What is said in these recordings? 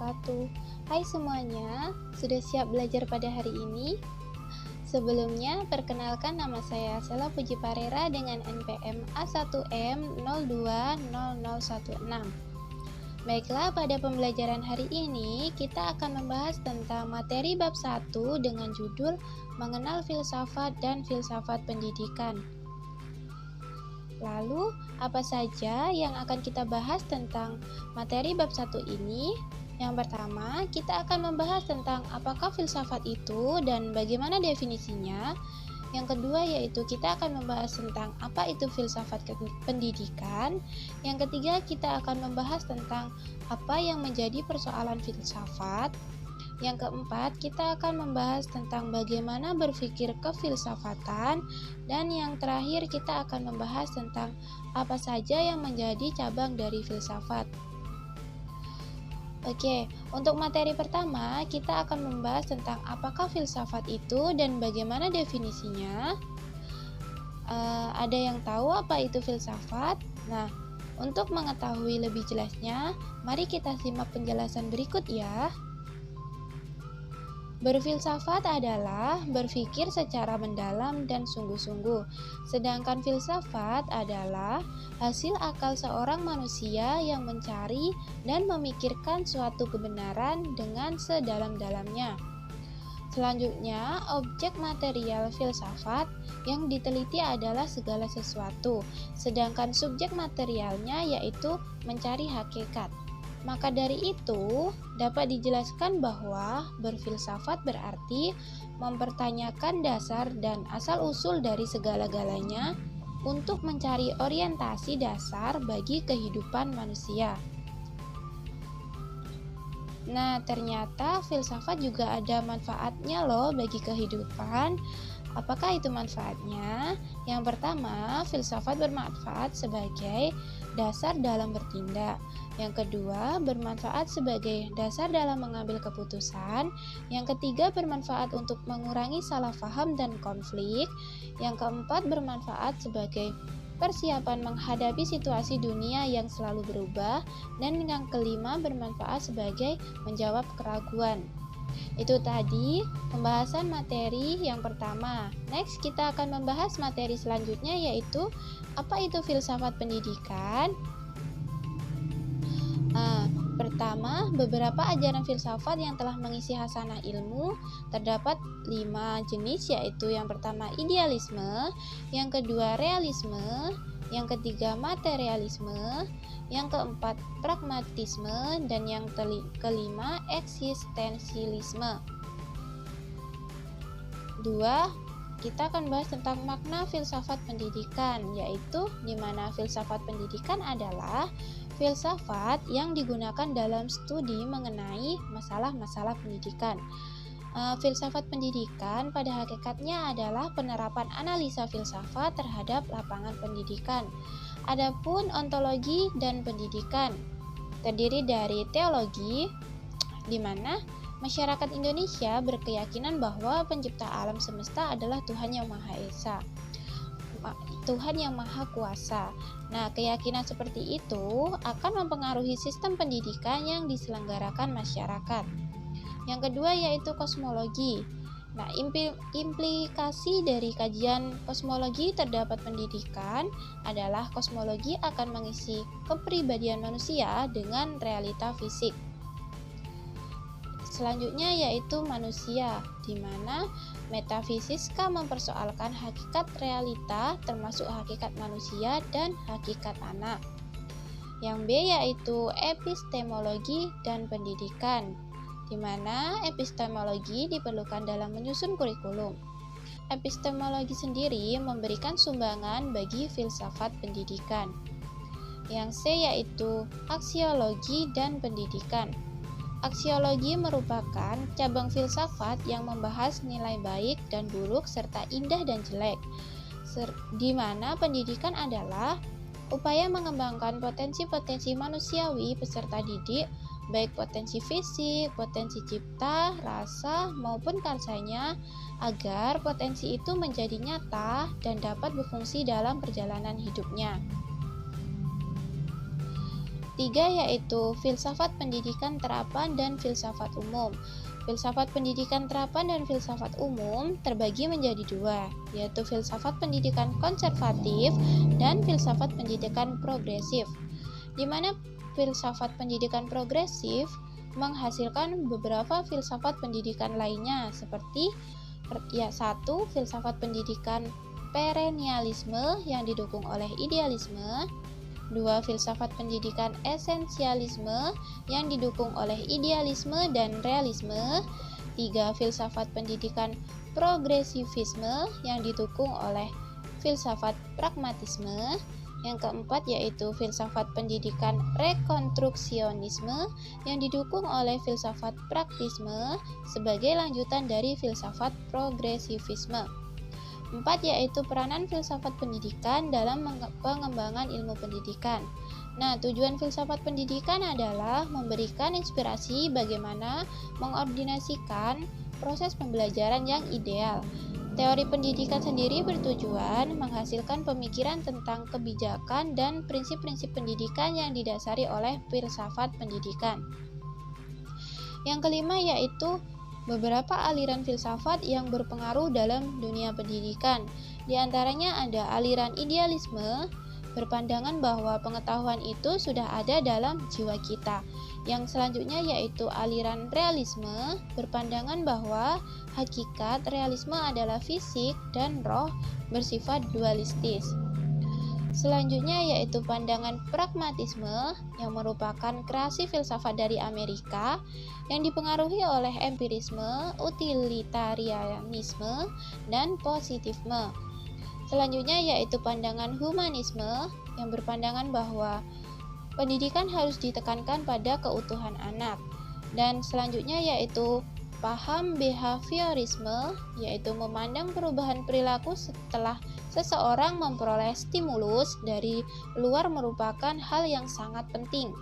wabarakatuh. Hai semuanya, sudah siap belajar pada hari ini? Sebelumnya, perkenalkan nama saya Sela Puji Parera dengan NPM A1M020016. Baiklah, pada pembelajaran hari ini kita akan membahas tentang materi bab 1 dengan judul Mengenal Filsafat dan Filsafat Pendidikan. Lalu, apa saja yang akan kita bahas tentang materi bab 1 ini? Yang pertama, kita akan membahas tentang apakah filsafat itu dan bagaimana definisinya. Yang kedua yaitu kita akan membahas tentang apa itu filsafat pendidikan. Yang ketiga, kita akan membahas tentang apa yang menjadi persoalan filsafat. Yang keempat, kita akan membahas tentang bagaimana berpikir kefilsafatan. Dan yang terakhir, kita akan membahas tentang apa saja yang menjadi cabang dari filsafat. Oke, untuk materi pertama, kita akan membahas tentang apakah filsafat itu dan bagaimana definisinya. Ada yang tahu apa itu filsafat? Nah, untuk mengetahui lebih jelasnya, mari kita simak penjelasan berikut ya. Berfilsafat adalah berpikir secara mendalam dan sungguh-sungguh, sedangkan filsafat adalah hasil akal seorang manusia yang mencari dan memikirkan suatu kebenaran dengan sedalam-dalamnya. Selanjutnya, objek material filsafat yang diteliti adalah segala sesuatu, sedangkan subjek materialnya yaitu mencari hakikat. Maka dari itu, dapat dijelaskan bahwa berfilsafat berarti mempertanyakan dasar dan asal-usul dari segala-galanya untuk mencari orientasi dasar bagi kehidupan manusia. Nah, ternyata filsafat juga ada manfaatnya loh bagi kehidupan. Apakah itu manfaatnya? Yang pertama, filsafat bermanfaat sebagai dasar dalam bertindak. Yang kedua, bermanfaat sebagai dasar dalam mengambil keputusan. Yang ketiga, bermanfaat untuk mengurangi salah paham dan konflik. Yang keempat, bermanfaat sebagai persiapan menghadapi situasi dunia yang selalu berubah. Dan yang kelima, bermanfaat sebagai menjawab keraguan. Itu tadi pembahasan materi yang pertama. Next, kita akan membahas materi selanjutnya yaitu apa itu filsafat pendidikan. Pertama, beberapa ajaran filsafat yang telah mengisi hasanah ilmu. Terdapat 5 jenis yaitu yang pertama idealisme, yang kedua realisme, yang ketiga materialisme, yang keempat pragmatisme, dan yang kelima eksistensialisme. 2. Kita akan bahas tentang makna filsafat pendidikan, yaitu di mana filsafat pendidikan adalah filsafat yang digunakan dalam studi mengenai masalah-masalah pendidikan. Filsafat pendidikan pada hakikatnya adalah penerapan analisa filsafat terhadap lapangan pendidikan. Adapun ontologi dan pendidikan terdiri dari teologi, di mana masyarakat Indonesia berkeyakinan bahwa pencipta alam semesta adalah Tuhan Yang Maha Esa, Tuhan Yang Maha Kuasa. Nah, keyakinan seperti itu akan mempengaruhi sistem pendidikan yang diselenggarakan masyarakat. Yang kedua yaitu kosmologi. Nah, implikasi dari kajian kosmologi terdapat pendidikan adalah kosmologi akan mengisi kepribadian manusia dengan realita fisik. Selanjutnya yaitu manusia, di mana metafisiska mempersoalkan hakikat realita termasuk hakikat manusia dan hakikat anak. Yang B yaitu epistemologi dan pendidikan, di mana epistemologi diperlukan dalam menyusun kurikulum. Epistemologi sendiri memberikan sumbangan bagi filsafat pendidikan. Yang C yaitu aksiologi dan pendidikan. Aksiologi merupakan cabang filsafat yang membahas nilai baik dan buruk serta indah dan jelek, di mana pendidikan adalah upaya mengembangkan potensi-potensi manusiawi peserta didik, baik potensi fisik, potensi cipta, rasa, maupun karsanya, agar potensi itu menjadi nyata dan dapat berfungsi dalam perjalanan hidupnya. ketiga yaitu filsafat pendidikan terapan dan filsafat umum. Filsafat pendidikan terapan dan filsafat umum terbagi menjadi dua, yaitu filsafat pendidikan konservatif dan filsafat pendidikan progresif. Di mana filsafat pendidikan progresif menghasilkan beberapa filsafat pendidikan lainnya seperti satu, filsafat pendidikan perennialisme yang didukung oleh idealisme. Dua, filsafat pendidikan esensialisme yang didukung oleh idealisme dan realisme. Tiga, filsafat pendidikan progresivisme yang didukung oleh filsafat pragmatisme. Yang keempat yaitu filsafat pendidikan rekonstruksionisme yang didukung oleh filsafat praktisme sebagai lanjutan dari filsafat progresivisme. 4 yaitu peranan filsafat pendidikan dalam pengembangan ilmu pendidikan. Nah, tujuan filsafat pendidikan adalah memberikan inspirasi bagaimana mengordinasikan proses pembelajaran yang ideal. Teori pendidikan sendiri bertujuan menghasilkan pemikiran tentang kebijakan dan prinsip-prinsip pendidikan yang didasari oleh filsafat pendidikan. Yang kelima yaitu beberapa aliran filsafat yang berpengaruh dalam dunia pendidikan. Di antaranya ada aliran idealisme, berpandangan bahwa pengetahuan itu sudah ada dalam jiwa kita. Yang selanjutnya yaitu aliran realisme, berpandangan bahwa hakikat realisme adalah fisik dan roh bersifat dualistis. Selanjutnya yaitu pandangan pragmatisme yang merupakan kreasi filsafat dari Amerika yang dipengaruhi oleh empirisme, utilitarianisme, dan positifisme. Selanjutnya yaitu pandangan humanisme yang berpandangan bahwa pendidikan harus ditekankan pada keutuhan anak. Dan selanjutnya yaitu paham behaviorisme, yaitu memandang perubahan perilaku setelah seseorang memperoleh stimulus dari luar merupakan hal yang sangat penting.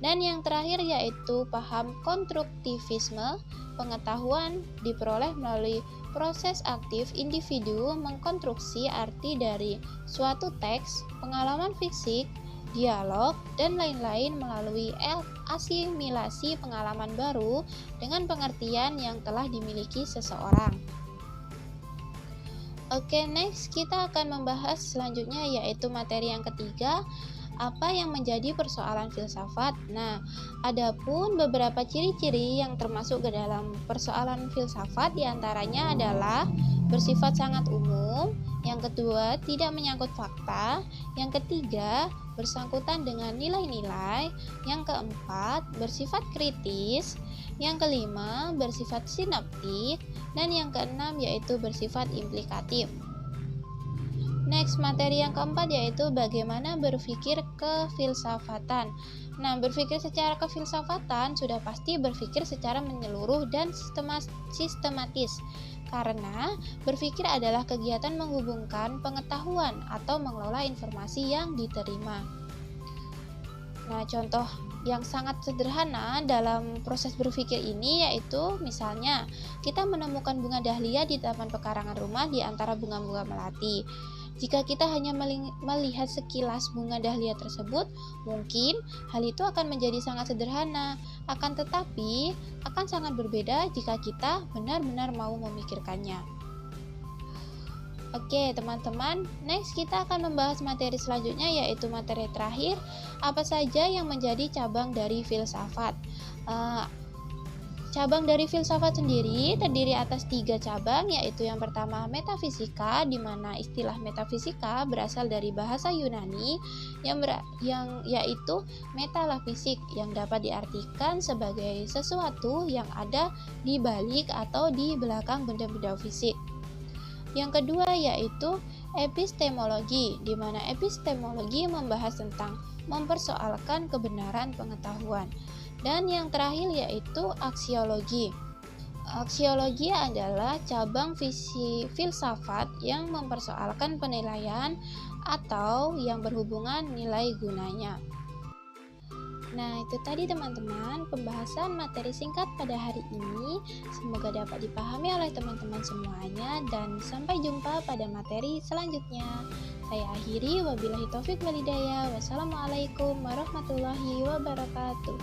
Dan yang terakhir yaitu paham konstruktivisme, pengetahuan diperoleh melalui proses aktif individu mengkonstruksi arti dari suatu teks, pengalaman fisik, dialog, dan lain-lain melalui asimilasi pengalaman baru dengan pengertian yang telah dimiliki seseorang. Oke, next kita akan membahas selanjutnya yaitu materi yang ketiga, apa yang menjadi persoalan filsafat. Nah, adapun beberapa ciri-ciri yang termasuk ke dalam persoalan filsafat diantaranya adalah bersifat sangat umum, yang kedua tidak menyangkut fakta, yang ketiga bersangkutan dengan nilai-nilai, yang keempat bersifat kritis, yang kelima bersifat sinoptik, dan yang keenam yaitu bersifat implikatif. Next, materi yang keempat yaitu bagaimana berpikir kefilsafatan. Nah, berpikir secara kefilsafatan sudah pasti berpikir secara menyeluruh dan sistematis. Karena berpikir adalah kegiatan menghubungkan pengetahuan atau mengelola informasi yang diterima. Nah, contoh yang sangat sederhana dalam proses berpikir ini yaitu misalnya kita menemukan bunga dahlia di taman pekarangan rumah di antara bunga-bunga melati. Jika kita hanya melihat sekilas bunga dahlia tersebut, mungkin hal itu akan menjadi sangat sederhana. Akan tetapi, akan sangat berbeda jika kita benar-benar mau memikirkannya. Oke, teman-teman, next kita akan membahas materi selanjutnya yaitu materi terakhir, apa saja yang menjadi cabang dari filsafat. Cabang dari filsafat sendiri terdiri atas 3 cabang, yaitu yang pertama metafisika, di mana istilah metafisika berasal dari bahasa Yunani yang yaitu metalafisik, yang dapat diartikan sebagai sesuatu yang ada di balik atau di belakang benda-benda fisik. Yang kedua yaitu epistemologi, di mana epistemologi membahas tentang mempersoalkan kebenaran pengetahuan. Dan yang terakhir yaitu aksiologi. Aksiologi adalah cabang filsafat yang mempersoalkan penilaian atau yang berhubungan nilai gunanya. Nah, itu tadi teman-teman pembahasan materi singkat pada hari ini. Semoga dapat dipahami oleh teman-teman semuanya dan sampai jumpa pada materi selanjutnya. Saya akhiri, wabillahi taufik walhidayah. Wassalamualaikum warahmatullahi wabarakatuh.